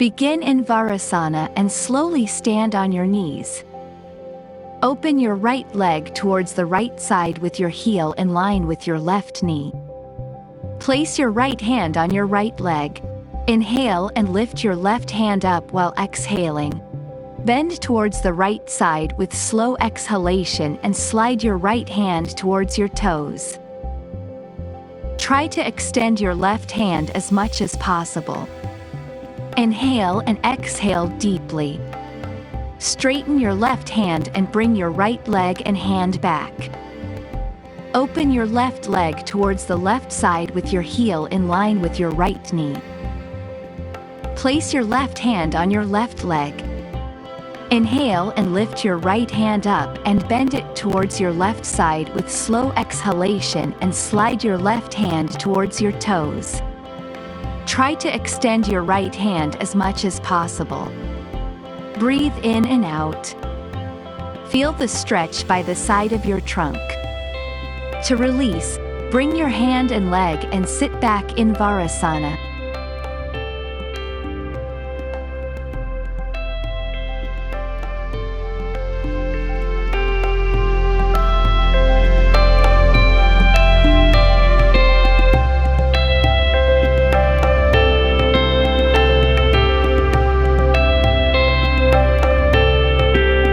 Begin in Parighasana and slowly stand on your knees. Open your right leg towards the right side with your heel in line with your left knee. Place your right hand on your right leg. Inhale and lift your left hand up while exhaling. Bend towards the right side with slow exhalation and slide your right hand towards your toes. Try to extend your left hand as much as possible. Inhale and exhale deeply. Straighten your left hand and bring your right leg and hand back. Open your left leg towards the left side with your heel in line with your right knee. Place your left hand on your left leg. Inhale and lift your right hand up and bend it towards your left side with slow exhalation and slide your left hand towards your toes. Try to extend your right hand as much as possible. Breathe in and out. Feel the stretch by the side of your trunk. To release, bring your hand and leg and sit back in Parighasana.